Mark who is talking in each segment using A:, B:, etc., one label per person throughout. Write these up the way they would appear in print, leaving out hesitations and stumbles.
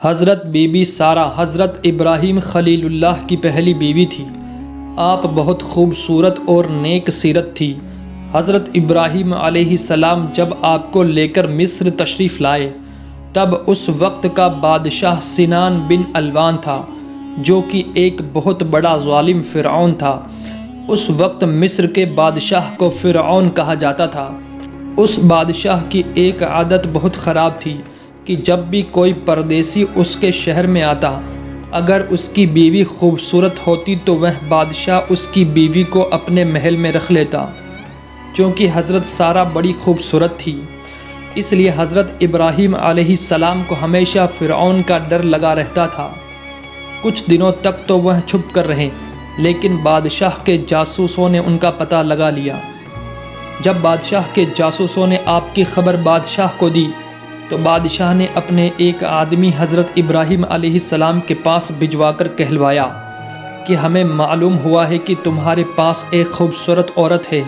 A: حضرت be be Sara حضرت ابراہیم خلیل اللہ کی پہلی بیوی تھی۔ آپ بہت خوبصورت اور نیک سیرت تھی۔ حضرت ابراہیم علیہ السلام جب آپ کو لے کر مصر تشریف لائے تب اس وقت کا بادشاہ سنان بن الوان تھا، جو کہ ایک بہت بڑا ظالم فرعون تھا۔ اس وقت مصر کے بادشاہ کو فرعون کہا جاتا تھا۔ اس بادشاہ کی ایک عادت بہت خراب تھی کہ جب بھی کوئی پردیسی اس کے شہر میں آتا، اگر اس کی بیوی خوبصورت ہوتی تو وہ بادشاہ اس کی بیوی کو اپنے محل میں رکھ لیتا۔ چونکہ حضرت سارہ بڑی خوبصورت تھی، اس لیے حضرت ابراہیم علیہ السلام کو ہمیشہ فرعون کا ڈر لگا رہتا تھا۔ کچھ دنوں تک تو وہ چھپ کر رہے، لیکن بادشاہ کے جاسوسوں نے ان کا پتہ لگا لیا۔ جب بادشاہ کے جاسوسوں نے آپ کی خبر بادشاہ کو دی تو بادشاہ نے اپنے ایک آدمی حضرت ابراہیم علیہ السلام کے پاس بھجوا کر کہلوایا کہ ہمیں معلوم ہوا ہے کہ تمہارے پاس ایک خوبصورت عورت ہے،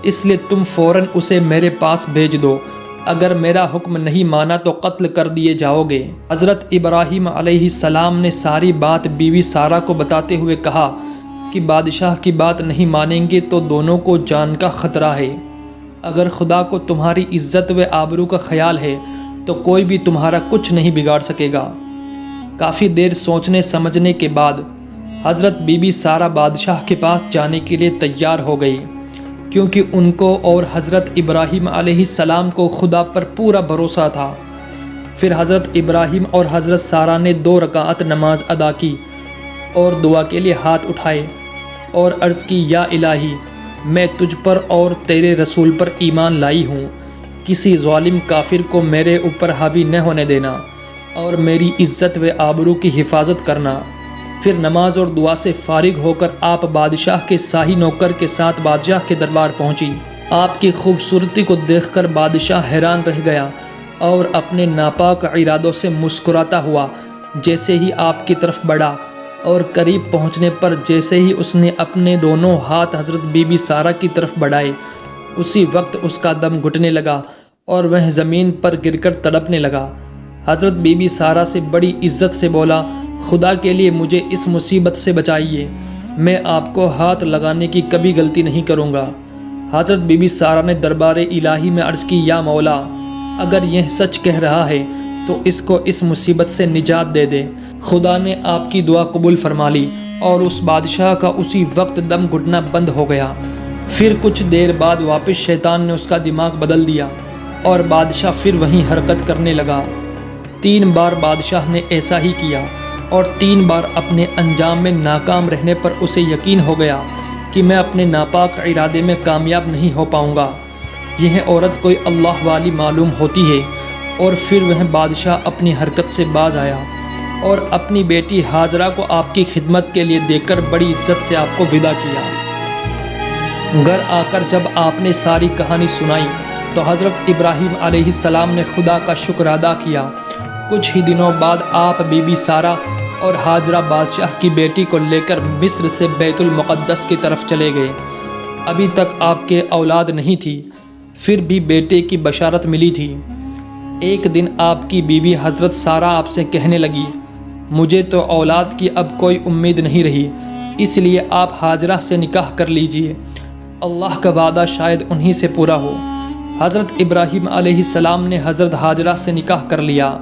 A: اس لیے تم فوراً اسے میرے پاس بھیج دو، اگر میرا حکم نہیں مانا تو قتل کر دیے جاؤ گے۔ حضرت ابراہیم علیہ السلام نے ساری بات بیوی سارہ کو بتاتے ہوئے کہا کہ بادشاہ کی بات نہیں مانیں گے تو دونوں کو جان کا خطرہ ہے۔ اگر خدا کو تمہاری عزت و آبرو کا خیال ہے تو کوئی بھی تمہارا کچھ نہیں بگاڑ سکے گا۔ کافی دیر سوچنے سمجھنے کے بعد حضرت بی بی سارہ بادشاہ کے پاس جانے کے لیے تیار ہو گئی، کیونکہ ان کو اور حضرت ابراہیم علیہ السلام کو خدا پر پورا بھروسہ تھا۔ پھر حضرت ابراہیم اور حضرت سارہ نے 2 رکعت نماز ادا کی اور دعا کے لیے ہاتھ اٹھائے اور عرض کی، یا الہی، میں تجھ پر اور تیرے رسول پر ایمان لائی ہوں، کسی ظالم کافر کو میرے اوپر حاوی نہ ہونے دینا اور میری عزت و آبرو کی حفاظت کرنا۔ پھر نماز اور دعا سے فارغ ہو کر آپ بادشاہ کے شاہی نوکر کے ساتھ بادشاہ کے دربار پہنچی۔ آپ کی خوبصورتی کو دیکھ کر بادشاہ حیران رہ گیا اور اپنے ناپاک ارادوں سے مسکراتا ہوا جیسے ہی آپ کی طرف بڑھا، اور قریب پہنچنے پر جیسے ہی اس نے اپنے دونوں ہاتھ حضرت بی بی سارہ کی طرف بڑھائے، اسی وقت اس کا دم گھٹنے لگا اور وہ زمین پر گر کر تڑپنے لگا۔ حضرت بی بی سارہ سے بڑی عزت سے بولا، خدا کے لیے مجھے اس مصیبت سے بچائیے، میں آپ کو ہاتھ لگانے کی کبھی غلطی نہیں کروں گا۔ حضرت بی بی سارہ نے دربار الہی میں عرض کی، یا مولا، اگر یہ سچ کہہ رہا ہے تو اس کو اس مصیبت سے نجات دے دے۔ خدا نے آپ کی دعا قبول فرما لی اور اس بادشاہ کا اسی وقت دم گھٹنا بند ہو گیا۔ پھر کچھ دیر بعد واپس شیطان نے اس کا دماغ بدل دیا اور بادشاہ پھر وہیں حرکت کرنے لگا۔ 3 بار بادشاہ نے ایسا ہی کیا اور 3 بار اپنے انجام میں ناکام رہنے پر اسے یقین ہو گیا کہ میں اپنے ناپاک ارادے میں کامیاب نہیں ہو پاؤں گا۔ یہ عورت کوئی اللہ والی معلوم ہوتی ہے، اور پھر وہ بادشاہ اپنی حرکت سے باز آیا اور اپنی بیٹی ہاجرہ کو آپ کی خدمت کے لیے دے کر بڑی عزت سے آپ کو ودا کیا۔ گھر آ کر جب آپ نے ساری کہانی سنائی تو حضرت ابراہیم علیہ السلام نے خدا کا شکر ادا کیا۔ کچھ ہی دنوں بعد آپ بی بی سارہ اور ہاجرہ بادشاہ کی بیٹی کو لے کر مصر سے بیت المقدس کی طرف چلے گئے۔ ابھی تک آپ کے اولاد نہیں تھی، پھر بھی بیٹے کی بشارت ملی تھی۔ ایک دن آپ کی بیوی حضرت سارہ آپ سے کہنے لگی، مجھے تو اولاد کی اب کوئی امید نہیں رہی، اس لیے آپ ہاجرہ سے نکاح کر لیجئے، اللہ کا وعدہ شاید انہی سے پورا ہو۔ حضرت ابراہیم علیہ السلام نے حضرت ہاجرہ سے نکاح کر لیا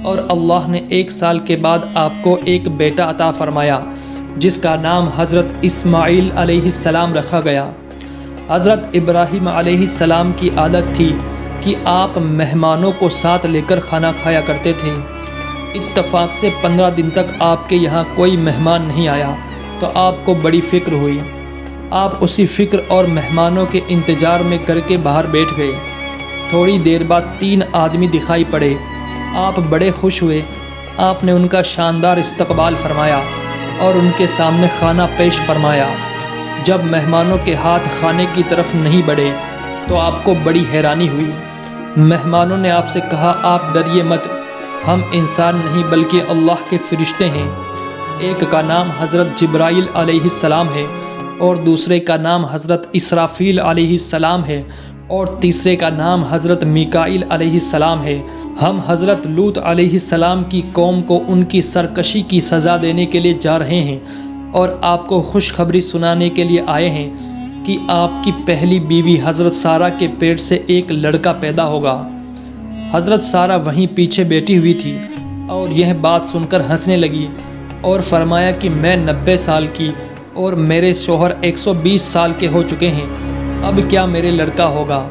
A: اور اللہ نے 1 سال کے بعد آپ کو ایک بیٹا عطا فرمایا جس کا نام حضرت اسماعیل علیہ السلام رکھا گیا۔ حضرت ابراہیم علیہ السلام کی عادت تھی کہ آپ مہمانوں کو ساتھ لے کر کھانا کھایا کرتے تھے۔ اتفاق سے 15 دن تک آپ کے یہاں کوئی مہمان نہیں آیا تو آپ کو بڑی فکر ہوئی۔ آپ اسی فکر اور مہمانوں کے انتظار میں گھر کے باہر بیٹھ گئے۔ تھوڑی دیر بعد 3 آدمی دکھائی پڑے۔ آپ بڑے خوش ہوئے۔ آپ نے ان کا شاندار استقبال فرمایا اور ان کے سامنے کھانا پیش فرمایا۔ جب مہمانوں کے ہاتھ کھانے کی طرف نہیں بڑھے تو آپ کو بڑی حیرانی ہوئی۔ مہمانوں نے آپ سے کہا، آپ ڈریے مت، ہم انسان نہیں بلکہ اللہ کے فرشتے ہیں۔ ایک کا نام حضرت جبرائیل علیہ السلام ہے اور دوسرے کا نام حضرت اسرافیل علیہ السلام ہے اور تیسرے کا نام حضرت میکائیل علیہ السلام ہے۔ ہم حضرت لوط علیہ السلام کی قوم کو ان کی سرکشی کی سزا دینے کے لیے جا رہے ہیں اور آپ کو خوشخبری سنانے کے لیے آئے ہیں کہ آپ کی پہلی بیوی حضرت سارہ کے پیٹ سے ایک لڑکا پیدا ہوگا۔ حضرت سارہ وہیں پیچھے بیٹھی ہوئی تھی اور یہ بات سن کر ہنسنے لگی اور فرمایا کہ میں 90 سال کی اور میرے شوہر 120 سال کے ہو چکے ہیں، اب کیا میرے لڑکا ہوگا؟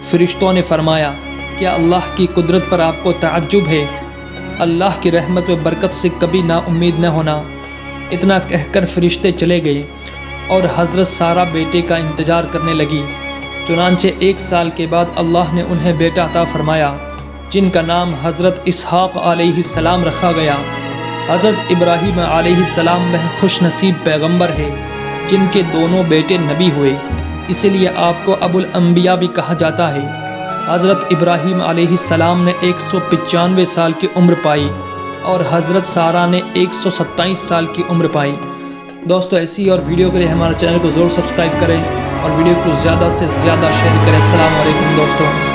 A: فرشتوں نے فرمایا، کیا اللہ کی قدرت پر آپ کو تعجب ہے؟ اللہ کی رحمت و برکت سے کبھی نا امید نہ ہونا۔ اتنا کہہ کر فرشتے چلے گئے اور حضرت سارہ بیٹے کا انتظار کرنے لگی۔ چنانچہ 1 سال کے بعد اللہ نے انہیں بیٹا عطا فرمایا، جن کا نام حضرت اسحاق علیہ السلام رکھا گیا۔ حضرت ابراہیم علیہ السلام وہ خوش نصیب پیغمبر ہے جن کے دونوں بیٹے نبی ہوئے، اسی لیے آپ کو ابو الانبیاء بھی کہا جاتا ہے۔ حضرت ابراہیم علیہ السلام نے 195 سال کی عمر پائی اور حضرت سارہ نے 127 سال کی عمر پائی۔ دوستو ایسی اور ویڈیو کے لیے ہمارے چینل کو ضرور سبسکرائب کریں اور ویڈیو کو زیادہ سے زیادہ شیئر کریں۔ السلام علیکم دوستو۔